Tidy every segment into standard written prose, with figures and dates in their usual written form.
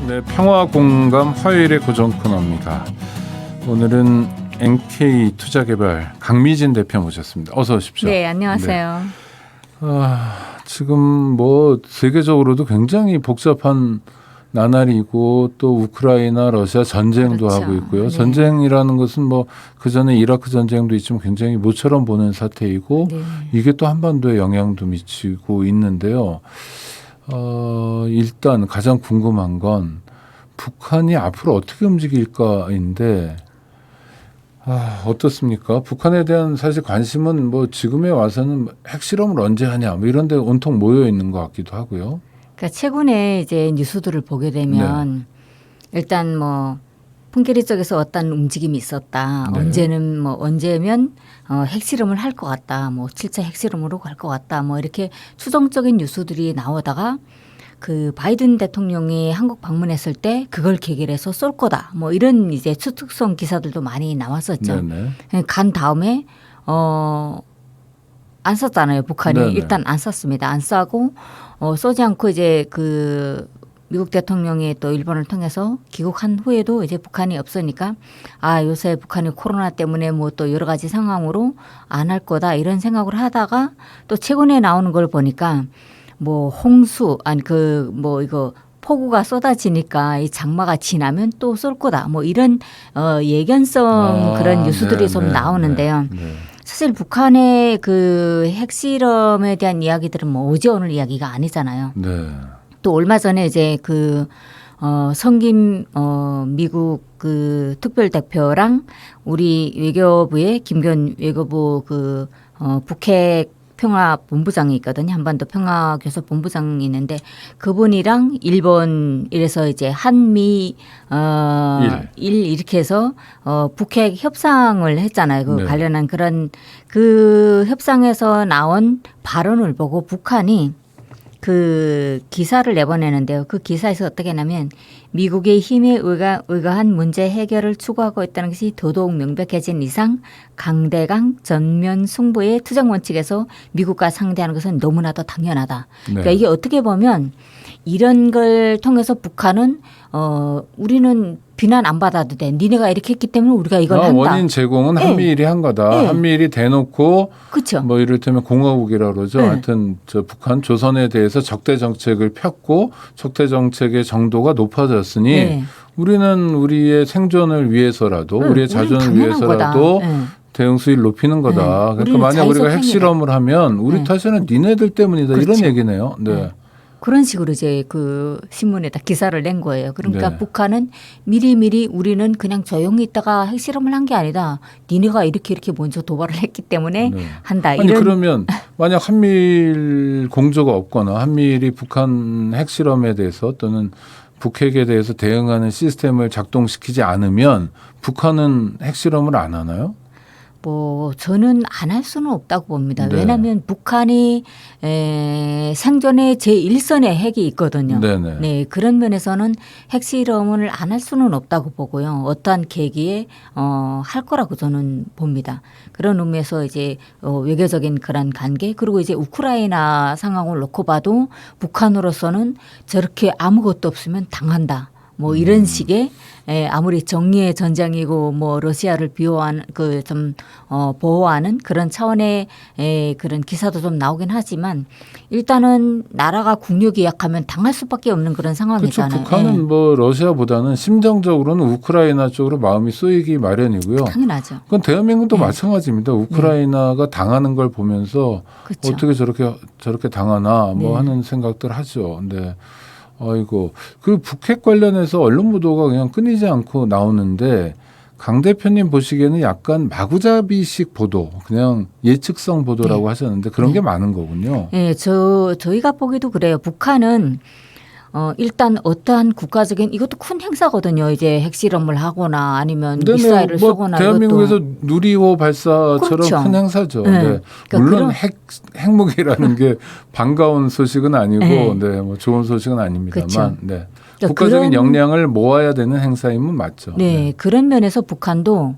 네, 평화공감 화요일의 고정 코너입니다. 오늘은 NK투자개발 강미진 대표 모셨습니다. 어서 오십시오. 네, 안녕하세요. 네. 지금 뭐 세계적으로도 굉장히 복잡한 나날이고 또 우크라이나 러시아 전쟁도 그렇죠. 하고 있고요. 네. 전쟁이라는 것은 뭐 그전에 이라크 전쟁도 있지만 굉장히 모처럼 보는 사태이고 네. 이게 또 한반도에 영향도 미치고 있는데요. 일단 가장 궁금한 건 북한이 앞으로 어떻게 움직일까인데 어떻습니까? 북한에 대한 사실 관심은 뭐 지금에 와서는 핵실험을 언제 하냐 뭐 이런 데 온통 모여 있는 것 같기도 하고요. 그러니까 최근에 이제 뉴스들을 보게 되면 일단 뭐 풍계리 쪽에서 어떤 움직임이 있었다. 네. 언제면 핵실험을 할 것 같다. 뭐 7차 핵실험으로 갈 것 같다. 뭐 이렇게 추정적인 뉴스들이 나오다가 그 바이든 대통령이 한국 방문했을 때 그걸 계기로 해서 쏠 거다. 뭐 이런 이제 추측성 기사들도 많이 나왔었죠. 네네. 간 다음에 안 썼잖아요. 북한이 네네. 일단 안 썼습니다. 안 쏘고 쏘지 않고 이제 그 미국 대통령이 또 일본을 통해서 귀국한 후에도 이제 북한이 없으니까 요새 북한이 코로나 때문에 뭐 또 여러 가지 상황으로 안 할 거다 이런 생각을 하다가 또 최근에 나오는 걸 보니까 뭐 홍수 이거 폭우가 쏟아지니까 이 장마가 지나면 또 쏠 거다. 뭐 이런 예견성 그런 뉴스들이 좀 나오는데요. 네. 사실 북한의 그 핵실험에 대한 이야기들은 뭐 어제 오늘 이야기가 아니잖아요. 네. 또 얼마 전에 이제 그 성김 미국 그 특별 대표랑 우리 외교부의 김견 외교부 그 북핵 평화 본부장이 있거든요. 한반도 평화 교섭 본부장이 있는데 그분이랑 일본 이래서 이제 한미 일 이렇게 해서 북핵 협상을 했잖아요. 그 네. 관련한 그런 그 협상에서 나온 발언을 보고 북한이 그 기사를 내보내는데요. 그 기사에서 어떻게 하냐면 미국의 힘에 의거한 문제 해결을 추구하고 있다는 것이 더더욱 명백해진 이상 강대강 전면 승부의 투쟁 원칙에서 미국과 상대하는 것은 너무나도 당연하다. 네. 그러니까 이게 어떻게 보면 이런 걸 통해서 북한은 우리는 비난 안 받아도 돼. 니네가 이렇게 했기 때문에 우리가 이걸 한다. 원인 제공은 한미일이 한 거다. 네. 한미일이 대놓고 그렇죠. 뭐 이를테면 공화국이라고 그러죠. 네. 하여튼 저 북한 조선에 대해서 적대 정책을 폈고 적대 정책의 정도가 높아졌으니 네. 우리는 우리의 생존을 위해서라도 네. 우리의 우리는 자존을 당연한 위해서라도 거다. 네. 대응 수위를 높이는 거다. 네. 그러니까 우리는 만약 우리가 자의적 핵실험을 하면 우리 네. 탓에는 니네들 때문이다. 그렇죠. 이런 얘기네요. 네. 네. 그런 식으로 이제 그 신문에다 기사를 낸 거예요. 그러니까 네. 북한은 미리미리 우리는 그냥 조용히 있다가 핵실험을 한 게 아니다. 니네가 이렇게 먼저 도발을 했기 때문에 네. 한다. 아니 이런 그러면 만약 한미일 공조가 없거나 한미일이 북한 핵실험에 대해서 또는 북핵에 대해서 대응하는 시스템을 작동시키지 않으면 북한은 핵실험을 안 하나요? 뭐 저는 안 할 수는 없다고 봅니다. 네. 왜냐하면 북한이 생존의 제1선의 핵이 있거든요. 네네. 네, 그런 면에서는 핵실험을 안 할 수는 없다고 보고요. 어떠한 계기에 할 거라고 저는 봅니다. 그런 의미에서 이제 외교적인 그런 관계 그리고 이제 우크라이나 상황을 놓고 봐도 북한으로서는 저렇게 아무것도 없으면 당한다. 뭐 이런 식의 아무리 정의의 전쟁이고 뭐 러시아를 비호하는 그 좀 보호하는 그런 차원의 그런 기사도 좀 나오긴 하지만 일단은 나라가 국력이 약하면 당할 수밖에 없는 그런 상황이잖아요. 그렇죠. 북한은 뭐 러시아보다는 심정적으로는 우크라이나 쪽으로 마음이 쏘이기 마련이고요. 당연하죠. 그건 대한민국도 마찬가지입니다. 우크라이나가 당하는 걸 보면서 그렇죠. 어떻게 저렇게 당하나 뭐 네. 하는 생각들 하죠. 근데 아이고 그 북핵 관련해서 언론 보도가 그냥 끊이지 않고 나오는데 강 대표님 보시기에는 약간 마구잡이식 보도, 그냥 예측성 보도라고 하셨는데 그런 게 많은 거군요. 네, 저희가 보기도 그래요. 북한은 일단 어떠한 국가적인 이것도 큰 행사거든요. 이제 핵실험을 하거나 아니면 미사일을 쏘거나 대한민국에서 이것도. 누리호 발사처럼 그렇죠. 큰 행사죠. 네. 네. 그러니까 물론 핵무기라는 게 반가운 소식은 아니고, 네. 네, 뭐 좋은 소식은 아닙니다만, 그렇죠. 네. 그러니까 국가적인 그런- 역량을 모아야 되는 행사임은 맞죠. 네, 그런 면에서 북한도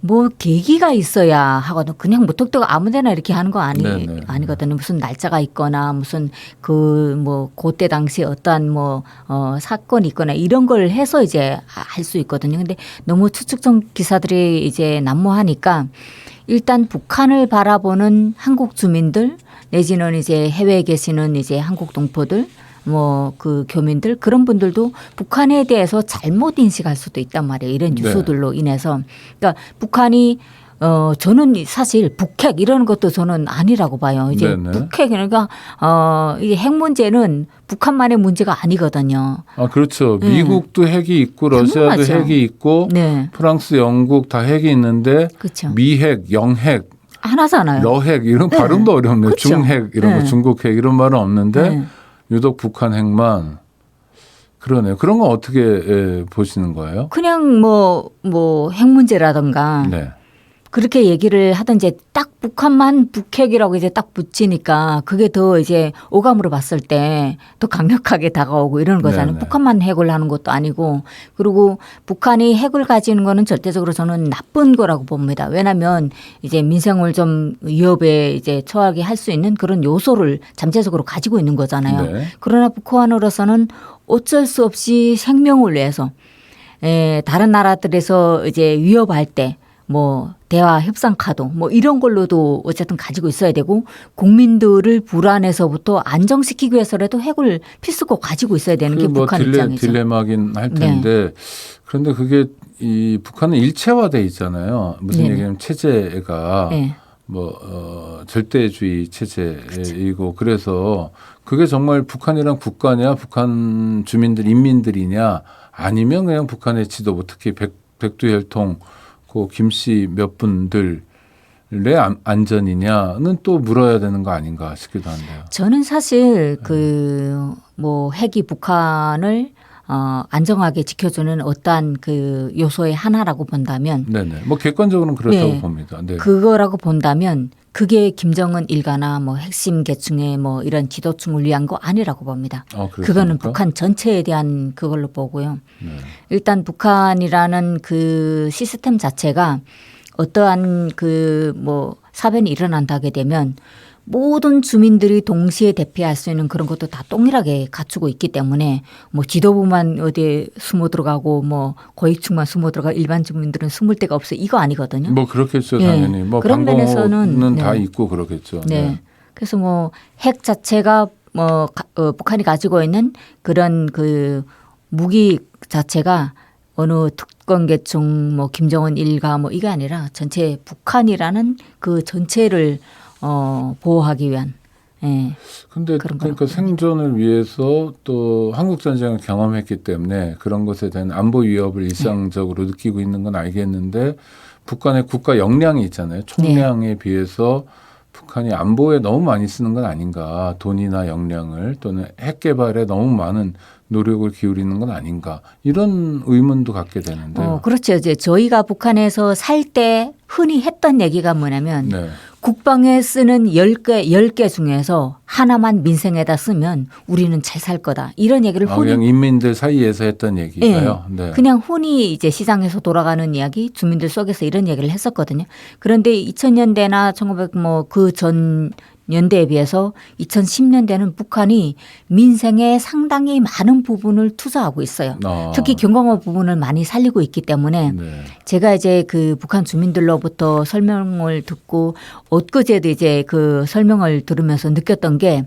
뭐 계기가 있어야 하거든. 그냥 무턱대고 아무데나 이렇게 하는 거 네네. 아니거든요. 무슨 날짜가 있거나 무슨 그 뭐 그때 당시 어떠한 뭐 사건이 있거나 이런 걸 해서 이제 할 수 있거든요. 근데 너무 추측성 기사들이 이제 난무하니까 일단 북한을 바라보는 한국 주민들 내지는 이제 해외에 계시는 이제 한국 동포들 뭐 그 교민들 그런 분들도 북한에 대해서 잘못 인식할 수도 있단 말이에요. 이런 뉴스들로 인해서. 그러니까 북한이 저는 사실 북핵 이런 것도 저는 아니라고 봐요. 이제 네네. 북핵 그러니까 이게 핵 문제는 북한만의 문제가 아니거든요. 아, 그렇죠. 미국도 핵이 있고 러시아도 당연하죠. 핵이 있고 네. 프랑스, 영국 다 핵이 있는데 그렇죠. 미핵, 영핵, 하나잖아요. 러핵 이런 네. 발음도 어렵네요. 그렇죠. 중핵 이런 네. 거, 중국핵 이런 말은 없는데 네. 유독 북한 핵만 그러네요. 그런 건 어떻게 보시는 거예요? 그냥 뭐 핵 문제라든가 네. 그렇게 얘기를 하든지 딱 북한만 북핵이라고 이제 딱 붙이니까 그게 더 이제 오감으로 봤을 때 더 강력하게 다가오고 이러는 거잖아요. 네네. 북한만 핵을 하는 것도 아니고 그리고 북한이 핵을 가지는 거는 절대적으로 저는 나쁜 거라고 봅니다. 왜냐하면 이제 민생을 좀 위협에 이제 처하게 할 수 있는 그런 요소를 잠재적으로 가지고 있는 거잖아요. 네. 그러나 북한으로서는 어쩔 수 없이 생명을 위해서 다른 나라들에서 이제 위협할 때 뭐 대화 협상 카드 뭐 이런 걸로도 어쨌든 가지고 있어야 되고 국민들을 불안에서부터 안정시키기 위해서라도 핵을 필수고 가지고 있어야 되는 게 뭐 북한 입장이죠. 딜레마긴 할 텐데 그런데 그게 이 북한은 일체화돼 있잖아요. 무슨 네네. 얘기냐면 체제가 네. 뭐 절대주의 체제이고 그래서 그게 정말 북한이랑 국가냐 북한 주민들 인민들이냐 아니면 그냥 북한의 지도부 특히 백두혈통 그 김씨 몇 분들의 안전이냐는 또 물어야 되는 거 아닌가 싶기도 한데요. 저는 사실 그 뭐 핵이 북한을 안정하게 지켜주는 어떠한 그 요소의 하나라고 본다면 네네. 뭐 객관적으로는 그렇다고 네. 봅니다. 네. 그거라고 본다면 그게 김정은 일가나 뭐 핵심 계층의 뭐 이런 지도층을 위한 거 아니라고 봅니다. 그렇습니까? 그거는 북한 전체에 대한 그걸로 보고요. 네. 일단 북한이라는 그 시스템 자체가 어떠한 그 뭐 사변이 일어난다게 되면 모든 주민들이 동시에 대피할 수 있는 그런 것도 다 동일하게 갖추고 있기 때문에 뭐 지도부만 어디에 숨어 들어가고 뭐 고위층만 숨어 들어가 일반 주민들은 숨을 데가 없어 이거 아니거든요. 뭐 그렇겠죠 네. 당연히. 뭐 그런 면에서는 방공호는 다 네. 있고 그렇겠죠. 네. 그래서 뭐 핵 자체가 뭐 북한이 가지고 있는 그런 그 무기 자체가 어느 특권 계층 뭐 김정은 일가 뭐 이게 아니라 전체 북한이라는 그 전체를 보호하기 위한 근데 그런 그러니까 거라고 생존을 위해서 또 한국 전쟁을 경험했기 때문에 그런 것에 대한 안보 위협을 일상적으로 느끼고 있는 건 알겠는데 북한의 국가 역량이 있잖아요. 총량에 비해서 북한이 안보에 너무 많이 쓰는 건 아닌가. 돈이나 역량을 또는 핵 개발에 너무 많은 노력을 기울이는 건 아닌가. 이런 의문도 갖게 되는데요. 그렇죠. 이제 저희가 북한에서 살 때 흔히 했던 얘기가 뭐냐면 네. 국방에 쓰는 10개 중에서 하나만 민생에다 쓰면 우리는 잘 살 거다. 이런 얘기를 흔히 그냥 인민들 사이에서 했던 얘기가요. 네. 그냥 흔히 이제 시장에서 돌아가는 이야기, 주민들 속에서 이런 얘기를 했었거든요. 그런데 2000년대나 1900 뭐 그 전 연대에 비해서 2010년대는 북한이 민생에 상당히 많은 부분을 투자하고 있어요. 특히 경공업 부분을 많이 살리고 있기 때문에 네. 제가 이제 그 북한 주민들로부터 설명을 듣고 엊그제도 이제 그 설명을 들으면서 느꼈던 게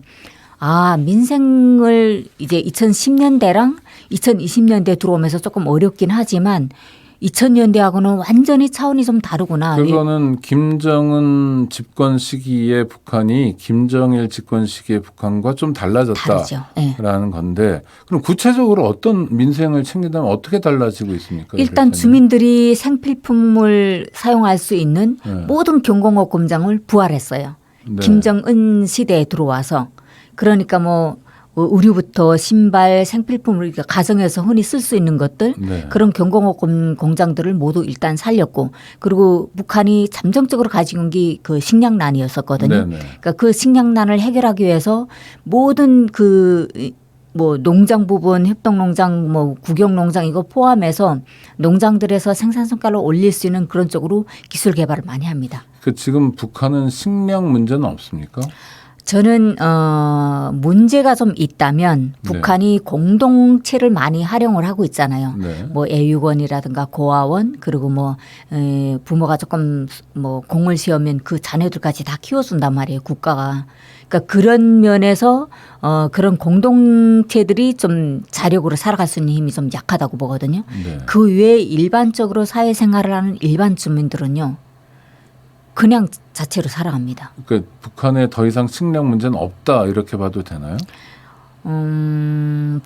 민생을 이제 2010년대랑 2020년대 들어오면서 조금 어렵긴 하지만 2000년대하고는 완전히 차원이 좀 다르구나. 그거는 김정은 집권 시기의 북한이 김정일 집권 시기의 북한과 좀 달라졌다라는 다르죠. 건데 그럼 구체적으로 어떤 민생을 챙긴다면 어떻게 달라지고 있습니까? 일단 주민들이 생필품을 사용할 수 있는 모든 경공업 공장을 부활했어요. 네. 김정은 시대에 들어와서. 그러니까 뭐 의류부터 신발, 생필품을 가정에서 흔히 쓸 수 있는 것들 그런 경공업 공장들을 모두 일단 살렸고 그리고 북한이 잠정적으로 가지고 온 게 그 식량난이었었거든요. 그러니까 그 식량난을 해결하기 위해서 모든 그 뭐 농장 부분, 협동농장, 뭐 국영농장 이거 포함해서 농장들에서 생산 성과를 올릴 수 있는 그런 쪽으로 기술 개발을 많이 합니다. 그 지금 북한은 식량 문제는 없습니까? 저는 문제가 좀 있다면 네. 북한이 공동체를 많이 활용을 하고 있잖아요. 네. 뭐 애육원이라든가 고아원 그리고 뭐 부모가 조금 뭐 공을 세우면 그 자녀들까지 다 키워준단 말이에요. 국가가. 그러니까 그런 면에서 그런 공동체들이 좀 자력으로 살아갈 수 있는 힘이 좀 약하다고 보거든요. 네. 그 외에 일반적으로 사회생활을 하는 일반 주민들은요. 그냥 자체로 살아갑니다. 그러니까 북한에 더 이상 식량 문제는 없다 이렇게 봐도 되나요?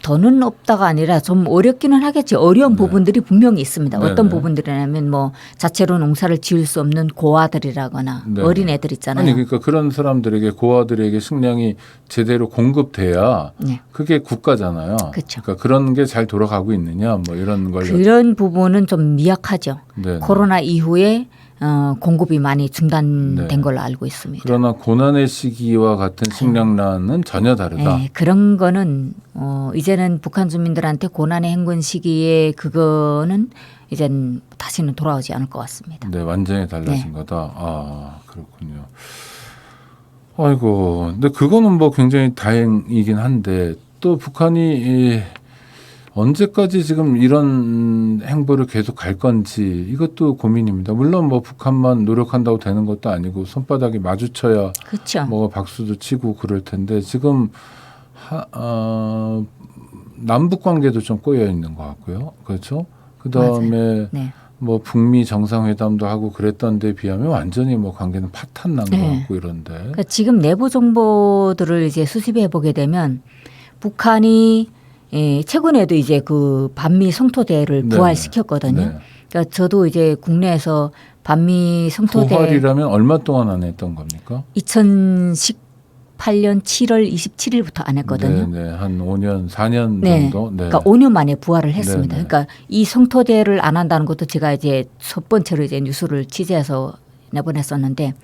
더는 없다가 아니라 좀 어렵기는 하겠지. 어려운 네. 부분들이 분명히 있습니다. 네, 어떤 네. 부분들이냐면 뭐 자체로 농사를 지을 수 없는 고아들이라거나 네. 어린 애들 있잖아요. 아니 그러니까 그런 사람들에게 고아들에게 식량이 제대로 공급돼야 네. 그게 국가잖아요. 그렇죠. 그러니까 그런 게 잘 돌아가고 있느냐 뭐 이런 걸. 그런 부분은 좀 미약하죠. 네. 코로나 이후에 공급이 많이 중단된 네. 걸로 알고 있습니다. 그러나 고난의 시기와 같은 식량난은 전혀 다르다. 네, 그런 거는 이제는 북한 주민들한테 고난의 행군 시기에 그거는 이젠 다시는 돌아오지 않을 것 같습니다. 네, 완전히 달라진 네. 거다. 아, 그렇군요. 아이고, 근데 그거는 뭐 굉장히 다행이긴 한데 또 북한이 언제까지 지금 이런 행보를 계속 갈 건지 이것도 고민입니다. 물론 뭐 북한만 노력한다고 되는 것도 아니고 손바닥이 마주쳐야 그렇죠. 뭐 박수도 치고 그럴 텐데 지금 남북 관계도 좀 꼬여 있는 것 같고요. 그렇죠? 그 다음에 네. 뭐 북미 정상회담도 하고 그랬던 데 비하면 완전히 뭐 관계는 파탄 난 것 네. 같고 이런데. 그러니까 지금 내부 정보들을 이제 수집해 보게 되면 북한이 최근에도 이제 그 반미 성토대를 네. 부활시켰거든요. 네. 그러니까 저도 이제 국내에서 반미 성토대 부활이라면 얼마 동안 안 했던 겁니까? 2018년 7월 27일부터 안 했거든요. 네, 네. 한 5년, 4년 네. 정도. 네. 그러니까 5년 만에 부활을 했습니다. 네, 네. 그러니까 이 성토대를 안 한다는 것도 제가 이제 첫 번째로 이제 뉴스를 취재해서 내보냈었는데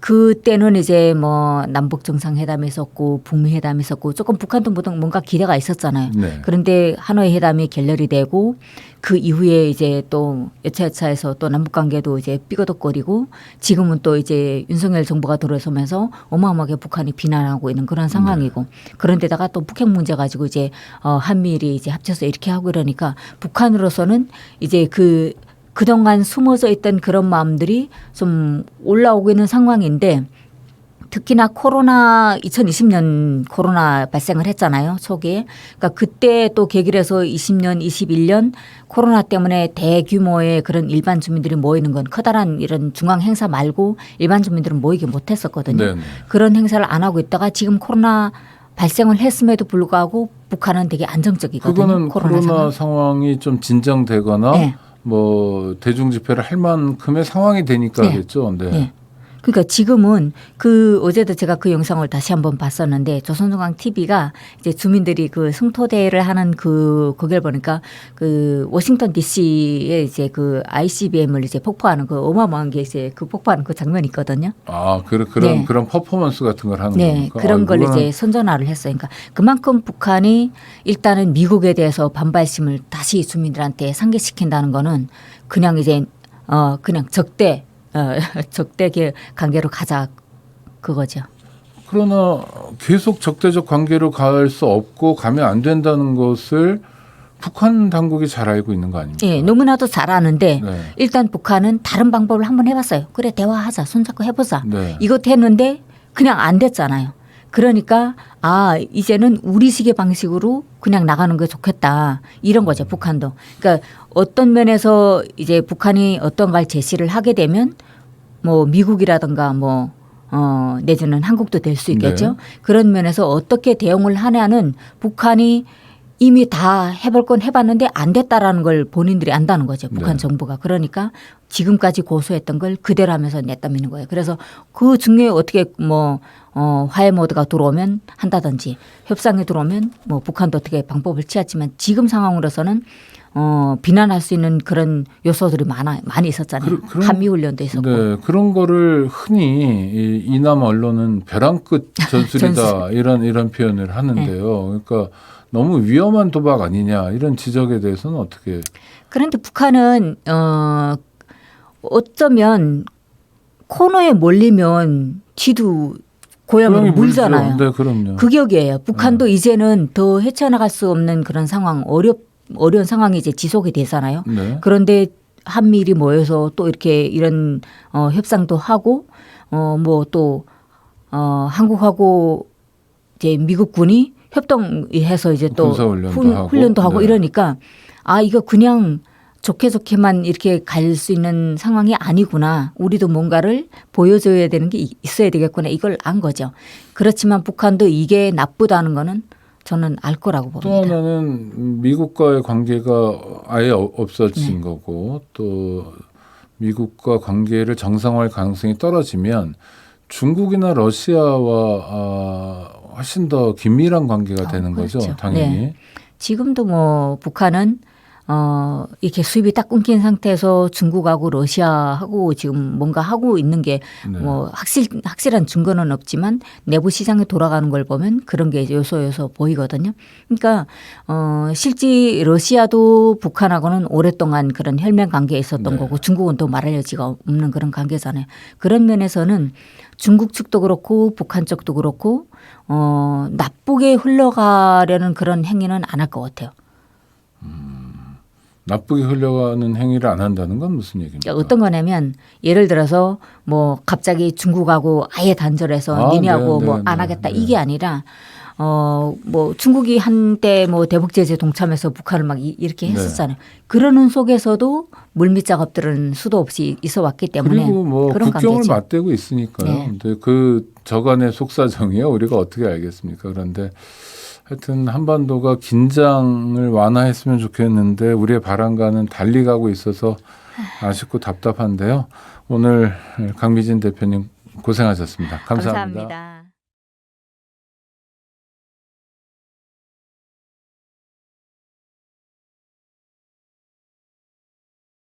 그때는 이제 뭐 남북 정상회담이 있었고 북미 회담이 있었고 조금 북한도 뭔가 기대가 있었잖아요. 네. 그런데 하노이 회담이 결렬이 되고 그 이후에 이제 또 여차여차해서 또 남북 관계도 이제 삐거덕거리고 지금은 또 이제 윤석열 정부가 들어서면서 어마어마하게 북한이 비난하고 있는 그런 상황이고 그런데다가 또 북핵 문제 가지고 이제 한미일이 이제 합쳐서 이렇게 하고 이러니까 북한으로서는 이제 그동안 숨어져 있던 그런 마음들이 좀 올라오고 있는 상황인데 특히나 2020년 코로나 발생을 했잖아요. 초기에. 그러니까 그때 또 계기를 해서 20년, 21년 코로나 때문에 대규모의 그런 일반 주민들이 모이는 건 커다란 이런 중앙 행사 말고 일반 주민들은 모이기 못했었거든요. 네, 네. 그런 행사를 안 하고 있다가 지금 코로나 발생을 했음에도 불구하고 북한은 되게 안정적이거든요. 그거는 코로나 상황이 좀 진정되거나 네. 뭐 대중 집회를 할 만큼의 상황이 되니까겠죠. 네. 네. 그러니까 지금은 어제도 제가 그 영상을 다시 한번 봤었는데 조선중앙 TV가 이제 주민들이 그 성토대를 하는 그걸 보니까 그 워싱턴 DC에 이제 그 ICBM을 이제 폭파하는 그 어마어마한 게 이제 그 폭파하는 그 장면이 있거든요. 아, 그런 네. 그런 퍼포먼스 같은 걸 하는 네, 겁니까? 그런 걸 그거는 이제 선전화를 했어요. 그러니까 그만큼 북한이 일단은 미국에 대해서 반발심을 다시 주민들한테 상기시킨다는 거는 그냥 이제 그냥 적대 관계로 가자 그거죠. 그러나 계속 적대적 관계로 갈 수 없고 가면 안 된다는 것을 북한 당국이 잘 알고 있는 거 아닙니까? 예, 너무나도 잘 아는데 네. 일단 북한은 다른 방법을 한번 해봤어요. 그래 대화하자, 손잡고 해보자. 네. 이것도 했는데 그냥 안 됐잖아요. 그러니까 이제는 우리식의 방식으로 그냥 나가는 게 좋겠다 이런 거죠. 북한도. 그러니까 어떤 면에서 이제 북한이 어떤 걸 제시를 하게 되면 뭐 미국이라든가 뭐 내지는 한국도 될 수 있겠죠. 네. 그런 면에서 어떻게 대응을 하냐는 북한이 이미 다 해볼 건 해봤는데 안 됐다라는 걸 본인들이 안다는 거죠. 북한 네. 정부가. 그러니까 지금까지 고수했던 걸 그대로 하면서 냈다는 거예요. 그래서 그 중에 어떻게 화해 모드가 들어오면 한다든지 협상이 들어오면 뭐 북한도 어떻게 방법을 취했지만 지금 상황으로서는 비난할 수 있는 그런 요소들이 많이 있었잖아요. 한미훈련도 있었고. 네, 그런 거를 흔히 이남 언론은 벼랑 끝 전술이다 전술. 이런 표현을 하는데요. 그러니까 너무 위험한 도박 아니냐 이런 지적에 대해서는 어떻게? 그런데 북한은 어쩌면 코너에 몰리면 뒤도 고양이로 물잖아요. 네, 그럼요. 그 격이에요. 북한도 이제는 더 헤쳐나갈 수 없는 그런 상황, 어려운 상황이 이제 지속이 되잖아요. 네. 그런데 한미일이 모여서 또 이렇게 이런 협상도 하고 뭐 또 한국하고 이제 미국군이 협동해서 이제 또 훈련도 하고 네. 이러니까 이거 그냥 좋게만 이렇게 갈 수 있는 상황이 아니구나. 우리도 뭔가를 보여줘야 되는 게 있어야 되겠구나. 이걸 안 거죠. 그렇지만 북한도 이게 나쁘다는 거는 저는 알 거라고 봅니다. 또 하나는 미국과의 관계가 아예 없어진 거고 또 미국과 관계를 정상화할 가능성이 떨어지면 중국이나 러시아와 훨씬 더 긴밀한 관계가 되는 그렇죠. 거죠. 당연히. 네. 지금도 뭐 북한은 이렇게 수입이 딱 끊긴 상태에서 중국하고 러시아하고 지금 뭔가 하고 있는 게 뭐 확실한 증거는 없지만 내부 시장에 돌아가는 걸 보면 그런 게 요소 보이거든요. 그러니까 실제 러시아도 북한하고는 오랫동안 그런 혈맹 관계에 있었던 거고 중국은 또 말할 여지가 없는 그런 관계잖아요. 그런 면에서는 중국 측도 그렇고 북한 쪽도 그렇고 나쁘게 흘러가려는 그런 행위는 안 할 것 같아요. 나쁘게 흘러가는 행위를 안 한다는 건 무슨 얘기입니까? 어떤 거냐면 예를 들어서 뭐 갑자기 중국하고 아예 단절해서 니네하고 뭐 안 하겠다 이게 아니라 뭐 중국이 한때 뭐 대북 제재 동참해서 북한을 막 이렇게 했었잖아요. 그러는 속에서도 물밑 작업들은 수도 없이 있어 왔기 때문에 그리고 뭐 그런 국경을 관계죠. 맞대고 있으니까요. 네. 근데 그 저간의 속사정이요. 우리가 어떻게 알겠습니까? 그런데 하여튼 한반도가 긴장을 완화했으면 좋겠는데 우리의 바람과는 달리 가고 있어서 아쉽고 답답한데요. 오늘 강미진 대표님 고생하셨습니다. 감사합니다. 감사합니다.